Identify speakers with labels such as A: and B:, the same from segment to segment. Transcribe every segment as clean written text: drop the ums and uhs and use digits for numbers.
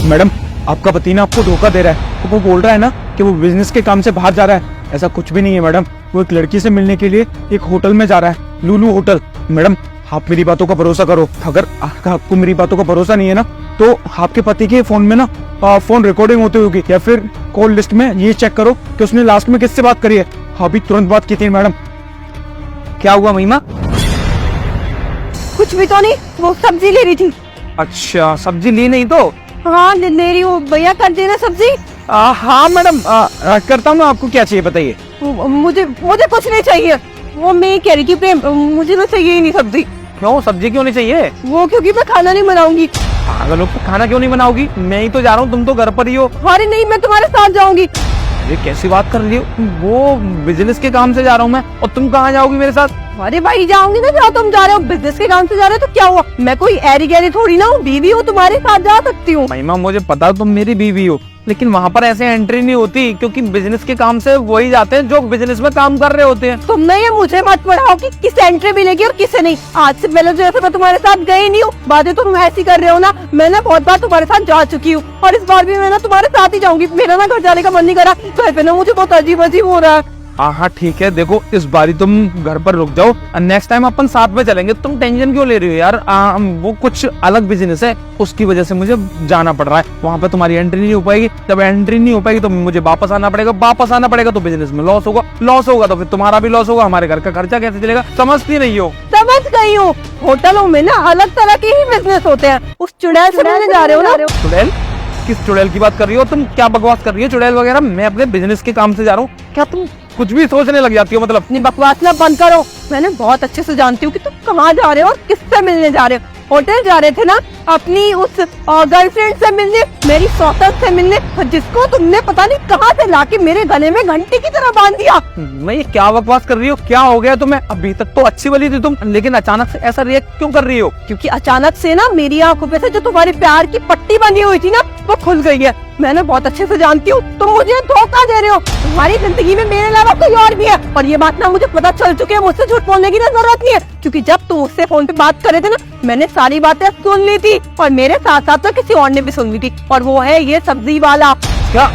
A: Madam, आपका पति ना आपको धोखा दे रहा है। वो बोल रहा है ना कि वो बिजनेस के काम से बाहर जा रहा है। ऐसा कुछ भी नहीं है मैडम। वो एक लड़की से मिलने के लिए एक होटल में जा रहा है, लुलु होटल। मैडम, आप मेरी बातों का भरोसा करो। अगर आपको मेरी बातों का भरोसा नहीं है ना, तो आपके पति के फोन में ना फोन रिकॉर्डिंग होती होगी, या फिर कॉल लिस्ट में ये चेक करो कि उसने लास्ट में किससे बात करी है। अभी तुरंत बात की थी मैडम। क्या हुआ महिमा?
B: कुछ भी तो नहीं, वो सब्जी ले रही थी।
A: अच्छा, सब्जी ली नहीं तो?
B: हाँ ले रही हूँ, भैया कर देना सब्जी।
A: हाँ मैडम, करता हूँ ना। आपको क्या चाहिए बताइए?
B: मुझे कुछ नहीं चाहिए। वो मैं कह रही थी प्रेम, मुझे ना चाहिए ही नहीं सब्जी।
A: क्यों, सब्जी क्यों नहीं चाहिए?
B: वो क्योंकि मैं खाना नहीं बनाऊंगी।
A: पागल हो, खाना क्यों नहीं बनाओगी? मैं ही तो जा रहा हूँ, तुम तो घर पर ही हो।
B: अरे नहीं, मैं तुम्हारे साथ जाऊंगी।
A: ये कैसी बात कर रही हो? वो बिजनेस के काम से जा रहा हूँ मैं, और तुम कहाँ जाओगी मेरे साथ?
B: अरे भाई जाऊंगी ना, जहाँ तुम जा रहे हो। बिजनेस के काम से जा रहे हो तो क्या हुआ? मैं कोई एरी गैरी थोड़ी ना हूँ, बीवी हूँ, तुम्हारे साथ जा सकती हूँ।
A: महिमा, मुझे पता तुम मेरी बीवी हो, लेकिन वहाँ पर ऐसे एंट्री नहीं होती, क्योंकि बिजनेस के काम से वही जाते हैं जो बिजनेस में काम कर रहे होते हैं।
B: तुमने ये मुझे मत पढ़ाओ कि किस एंट्री मिलेगी और किसे नहीं। आज से पहले जैसे मैं तुम्हारे साथ गई नहीं हूँ, बातें तुम ऐसी कर रहे हो ना। मैं ना बहुत बार तुम्हारे साथ जा चुकी हूँ, और इस बार भी मैं ना तुम्हारे साथ ही जाऊंगी। मेरा ना घर जाने का मन नहीं करा, घर पे ना मुझे बहुत अजीब अजीब हो रहा है।
A: हाँ ठीक है, देखो इस बारी तुम घर पर रुक जाओ, नेक्स्ट टाइम अपन साथ में चलेंगे। तुम टेंशन क्यों ले रही हो यार? वो कुछ अलग बिजनेस है, उसकी वजह से मुझे जाना पड़ रहा है। वहाँ पे तुम्हारी एंट्री नहीं हो पाएगी। जब एंट्री नहीं हो पाएगी तो मुझे वापस आना पड़ेगा। वापस आना पड़ेगा तो बिजनेस में लॉस होगा। लॉस होगा तो फिर तुम्हारा भी लॉस होगा। हमारे घर का खर्चा कैसे चलेगा? समझती नहीं हो?
B: समझ गई हूँ। होटलों में ना अलग तरह के ही बिजनेस होते हैं। उस चुड़ैल से मिलने जा रहे हो ना?
A: चुड़ैल? किस चुड़ैल की बात कर रही हो तुम? क्या बकवास कर रही हो? चुड़ैल वगैरह? मैं अपने बिजनेस के काम से जा रहा हूँ। क्या तुम कुछ भी सोचने लग जाती हो? मतलब
B: अपनी बकवास ना बंद करो। मैंने बहुत अच्छे से जानती हूँ कि तुम कहाँ जा रहे हो और किससे मिलने जा रहे हो। होटल जा रहे थे ना अपनी उस गर्लफ्रेंड से मिलने, मेरी सौतन से मिलने, जिसको तुमने पता नहीं कहाँ से लाके मेरे गले में घंटी की तरह बांध दिया।
A: मैं, ये क्या बकवास कर रही हो? क्या हो गया तुम्हें? अभी तक तो अच्छी वाली थी तुम, लेकिन अचानक से ऐसा रिएक्ट क्यों कर रही हो?
B: क्योंकि अचानक से ना मेरी आंखों पे से जो तुम्हारे प्यार की पट्टी बंधी हुई थी ना, वो खुल गई है। मैंने बहुत अच्छे से जानती हूँ, तुम मुझे धोखा दे रहे हो। तुम्हारी जिंदगी में मेरे अलावा कोई और भी है, और ये बात ना मुझे पता चल चुकी है। मुझसे झूठ बोलने की ना जरूरत नहीं है, क्योंकि जब तुम मुझसे फोन पे बात कर रहे थे ना, मैंने सारी बातें सुन ली थी, और मेरे साथ साथ तो किसी और ने भी सुन ली थी, और वो है ये सब्जी वाला।
A: क्या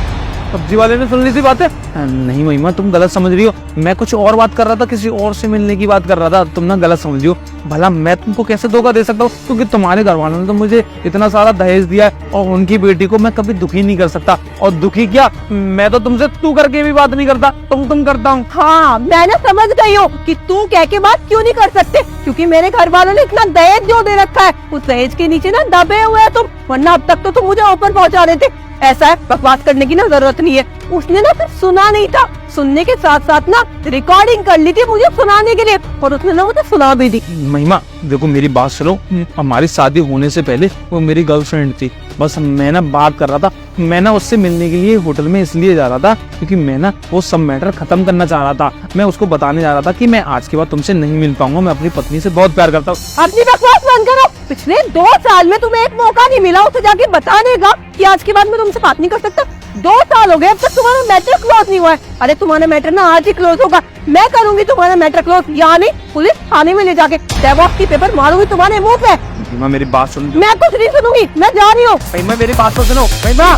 A: सब्जी वाले ने सुन ली थी बातें? नहीं महिमा, तुम गलत समझ रही हो। मैं कुछ और बात कर रहा था, किसी और से मिलने की बात कर रहा था। तुम ना गलत समझ रही हो। भला मैं तुमको कैसे धोखा दे सकता हूँ? क्योंकि तुम्हारे घर वालों ने तो मुझे इतना सारा दहेज दिया है, और उनकी बेटी को मैं कभी दुखी नहीं कर सकता। और दुखी क्या, मैं तो तुमसे तू करके भी बात नहीं करता, तुम करता हूँ।
B: हाँ मैंने समझ गई हूँ कि तू कह के बात क्यों नहीं कर सकते, क्योंकि मेरे घर वालों ने इतना दहेज जो दे रखा है, उस दहेज के नीचे ना दबे हुए है तुम, वरना अब तक तो तुम मुझे ऊपर पहुँचा देते। ऐसा है, बकवास करने की ना जरूरत नहीं है। उसने ना सिर्फ सुना नहीं था, सुनने के साथ साथ ना रिकॉर्डिंग कर ली थी मुझे सुनाने के लिए, और उसने ना मुझे सुना भी दी।
A: महिमा देखो, मेरी बात सुनो। हमारी शादी होने से पहले वो मेरी गर्लफ्रेंड थी। बस मैं ना बात कर रहा था। मैं ना उससे मिलने के लिए होटल में इसलिए जा रहा था क्योंकि मैं ना वो सब मैटर खत्म करना चाह रहा था। मैं उसको बताने जा रहा था कि मैं आज के बाद तुमसे नहीं मिल पाऊंगा, मैं अपनी पत्नी से बहुत प्यार करता हूँ।
B: अपनी बकवास बंद करो। पिछले 2 साल में तुम्हें एक मौका नहीं मिला उसे जाके बताने का कि आज के बाद मैं तुमसे बात नहीं कर सकता। 2 साल हो गए, अब तक तुम्हारा मैटर क्लोज नहीं हुआ है। अरे तुम्हारा मैटर ना आज ही क्लोज होगा। मैं करूंगी तुम्हारा मैटर क्लोज, यानी पुलिस थाने में ले जाके डिवोर्स की पेपर मारूंगी तुम्हारे मुंह पे।
A: महिमा मेरी बात सुन।
B: मैं कुछ नहीं सुनूंगी, मैं जा रही हूँ।
A: महिमा मेरी बात तो सुनो। महिमा